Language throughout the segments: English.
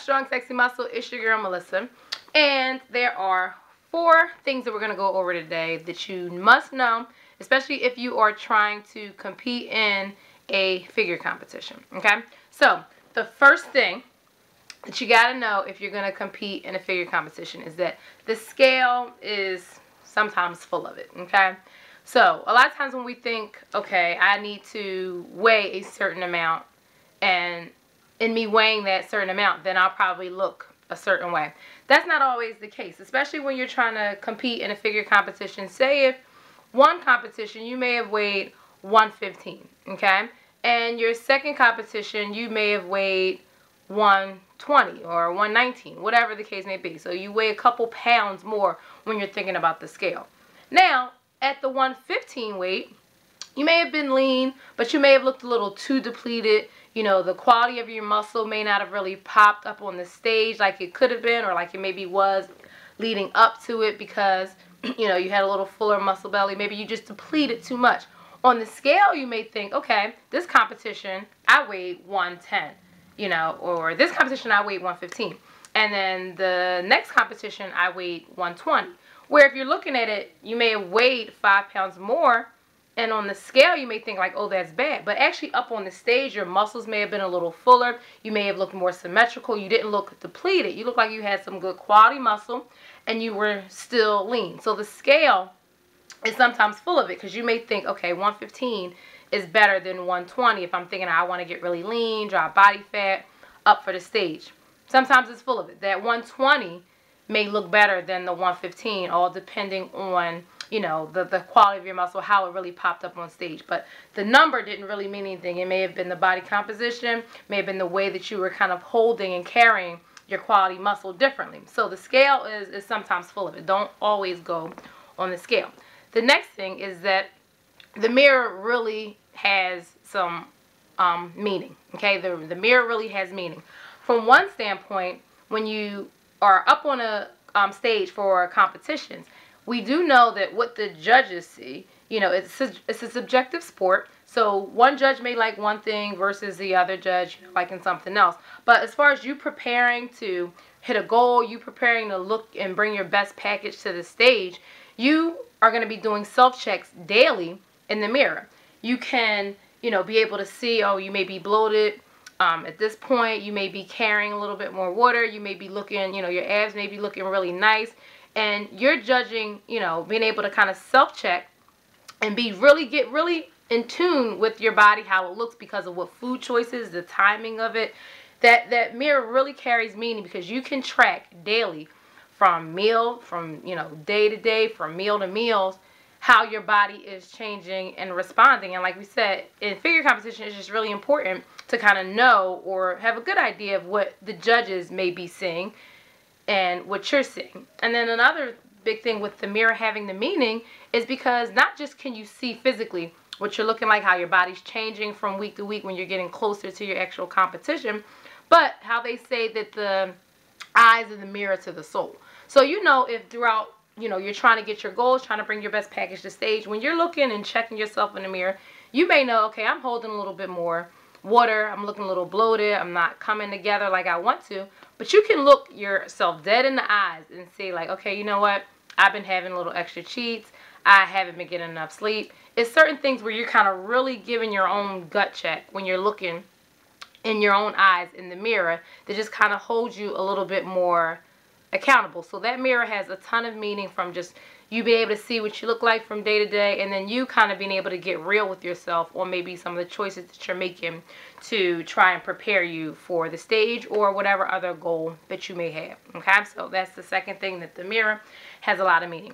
Strong Sexy Muscle? It's your girl Melissa, and there are 4 things that we're going to go over today that you must know, especially if you are trying to compete in a figure competition. Okay, so the first thing that you got to know if you're going to compete in a figure competition is that the scale is sometimes full of it. Okay, so a lot of times when we think, okay, I need to weigh a certain amount, and in me weighing that certain amount, then I'll probably look a certain way. That's not always the case, especially when you're trying to compete in a figure competition. Say if one competition you may have weighed 115, okay? And your second competition you may have weighed 120 or 119, whatever the case may be. So you weigh a couple pounds more when you're thinking about the scale. Now, at the 115 weight, you may have been lean, but you may have looked a little too depleted. You know, the quality of your muscle may not have really popped up on the stage like it could have been, or like it maybe was leading up to it, because, you know, you had a little fuller muscle belly. Maybe you just depleted too much. On the scale, you may think, okay, this competition, I weighed 110, you know, or this competition, I weighed 115. And then the next competition, I weighed 120. Where if you're looking at it, you may have weighed 5 pounds more, and on the scale, you may think like, oh, that's bad. But actually up on the stage, your muscles may have been a little fuller. You may have looked more symmetrical. You didn't look depleted. You looked like you had some good quality muscle, and you were still lean. So the scale is sometimes full of it, because you may think, okay, 115 is better than 120 if I'm thinking I want to get really lean, drop body fat, up for the stage. Sometimes it's full of it. That 120 may look better than the 115, all depending on, you know, the quality of your muscle, how it really popped up on stage. But the number didn't really mean anything. It may have been the body composition, may have been the way that you were kind of holding and carrying your quality muscle differently. So the scale is sometimes full of it. Don't always go on the scale. The next thing is that the mirror really has some meaning. Okay, the mirror really has meaning. From one standpoint, when you are up on a stage for competitions, we do know that what the judges see, you know, it's a subjective sport. So one judge may like one thing versus the other judge, you know, liking something else. But as far as you preparing to hit a goal, you preparing to look and bring your best package to the stage, you are going to be doing self-checks daily in the mirror. You can, you know, be able to see, oh, you may be bloated. At this point, you may be carrying a little bit more water. You may be looking, you know, your abs may be looking really nice. And you're judging, you know, being able to kind of self-check and get really in tune with your body, how it looks because of what food choices, the timing of it. That mirror really carries meaning, because you can track daily from you know, day to day, from meal to meals, how your body is changing and responding. And like we said, in figure competition, it's just really important to kind of know or have a good idea of what the judges may be seeing and what you're seeing. And then another big thing with the mirror having the meaning is because not just can you see physically what you're looking like, how your body's changing from week to week when you're getting closer to your actual competition, but how they say that the eyes are the mirror to the soul. So, you know, if throughout, you know, you're trying to get your goals, trying to bring your best package to stage, when you're looking and checking yourself in the mirror, you may know, okay, I'm holding a little bit more water, I'm looking a little bloated, I'm not coming together like I want to. But you can look yourself dead in the eyes and say like, okay, you know what? I've been having a little extra cheats. I haven't been getting enough sleep. It's certain things where you're kind of really giving your own gut check when you're looking in your own eyes in the mirror, that just kind of holds you a little bit more accountable. So that mirror has a ton of meaning, from just you being able to see what you look like from day to day, and then you kind of being able to get real with yourself on maybe some of the choices that you're making to try and prepare you for the stage or whatever other goal that you may have. Okay, so that's the second thing, that the mirror has a lot of meaning.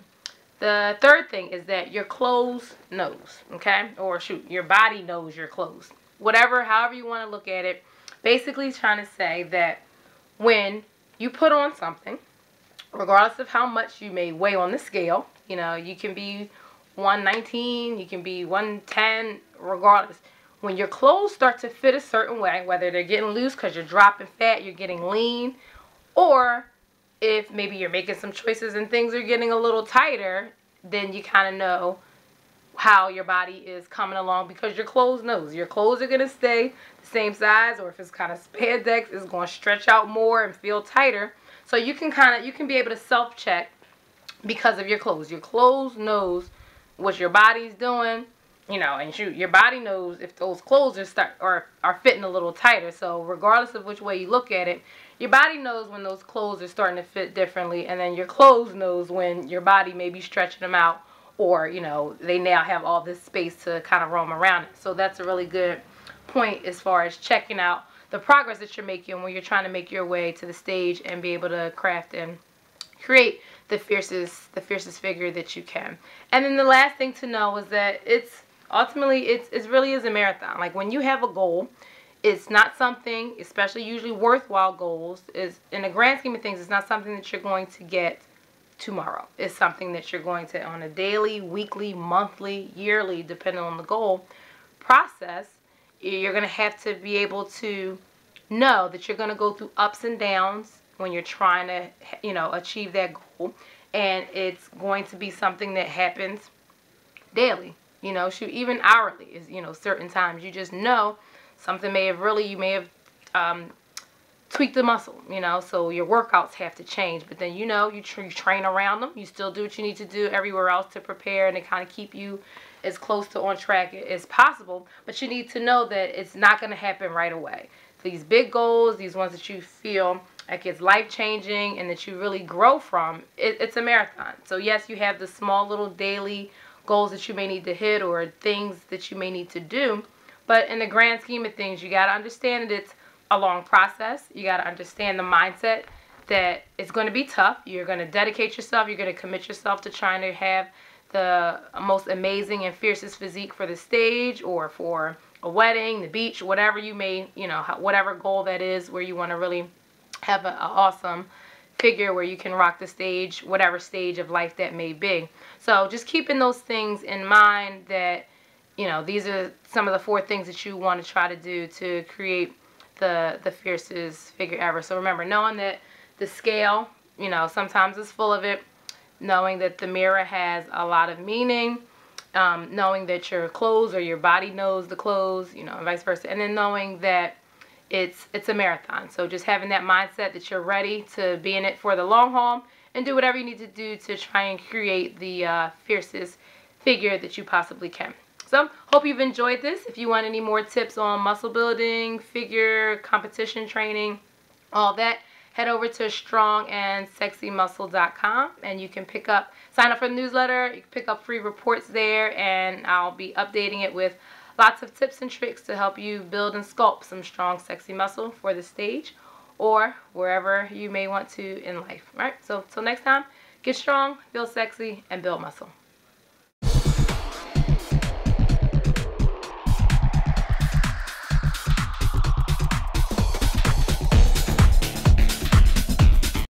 The third thing is that your clothes knows, okay, or shoot, your body knows your clothes. Whatever, however you want to look at it, basically trying to say that when you put on something, regardless of how much you may weigh on the scale, you know, you can be 119, you can be 110, regardless. When your clothes start to fit a certain way, whether they're getting loose because you're dropping fat, you're getting lean, or if maybe you're making some choices and things are getting a little tighter, then you kind of know how your body is coming along, because your clothes knows. Your clothes are going to stay the same size, or if it's kind of spandex, it's going to stretch out more and feel tighter. So you can be able to self-check because of your clothes. Your clothes knows what your body's doing, you know, and your body knows if those clothes are fitting a little tighter. So regardless of which way you look at it, your body knows when those clothes are starting to fit differently, and then your clothes knows when your body may be stretching them out, or, you know, they now have all this space to kind of roam around it. So that's a really good point as far as checking out the progress that you're making when you're trying to make your way to the stage and be able to craft and create the fiercest figure that you can. And then the last thing to know is that it's really is a marathon. Like, when you have a goal, it's not something, especially usually worthwhile goals, is in the grand scheme of things, it's not something that you're going to get tomorrow. It's something that you're going to, on a daily, weekly, monthly, yearly, depending on the goal process, you're going to have to be able to know that you're going to go through ups and downs when you're trying to, you know, achieve that goal. And it's going to be something that happens daily, you know, shoot, even hourly is, you know, certain times you just know something you may have tweak the muscle, you know, so your workouts have to change. But then, you know, you train around them. You still do what you need to do everywhere else to prepare and to kind of keep you as close to on track as possible. But you need to know that it's not going to happen right away. These big goals, these ones that you feel like it's life-changing and that you really grow from, it's a marathon. So yes, you have the small little daily goals that you may need to hit, or things that you may need to do. But in the grand scheme of things, you got to understand that it's a long process. You got to understand the mindset that it's going to be tough. You're going to dedicate yourself. You're going to commit yourself to trying to have the most amazing and fiercest physique for the stage, or for a wedding, the beach, whatever you may, you know, whatever goal that is, where you want to really have an awesome figure where you can rock the stage, whatever stage of life that may be. So just keeping those things in mind, that, you know, these are some of the 4 things that you want to try to do to create the fiercest figure ever. So remember, knowing that the scale, you know, sometimes is full of it, knowing that the mirror has a lot of meaning, knowing that your clothes, or your body knows the clothes, you know, and vice versa, and then knowing that it's a marathon. So just having that mindset that you're ready to be in it for the long haul, and do whatever you need to do to try and create the fiercest figure that you possibly can. So, hope you've enjoyed this. If you want any more tips on muscle building, figure, competition training, all that, head over to strongandsexymuscle.com, and you can sign up for the newsletter. You can pick up free reports there, and I'll be updating it with lots of tips and tricks to help you build and sculpt some strong, sexy muscle for the stage, or wherever you may want to in life. All right? So, till next time, get strong, feel sexy, and build muscle.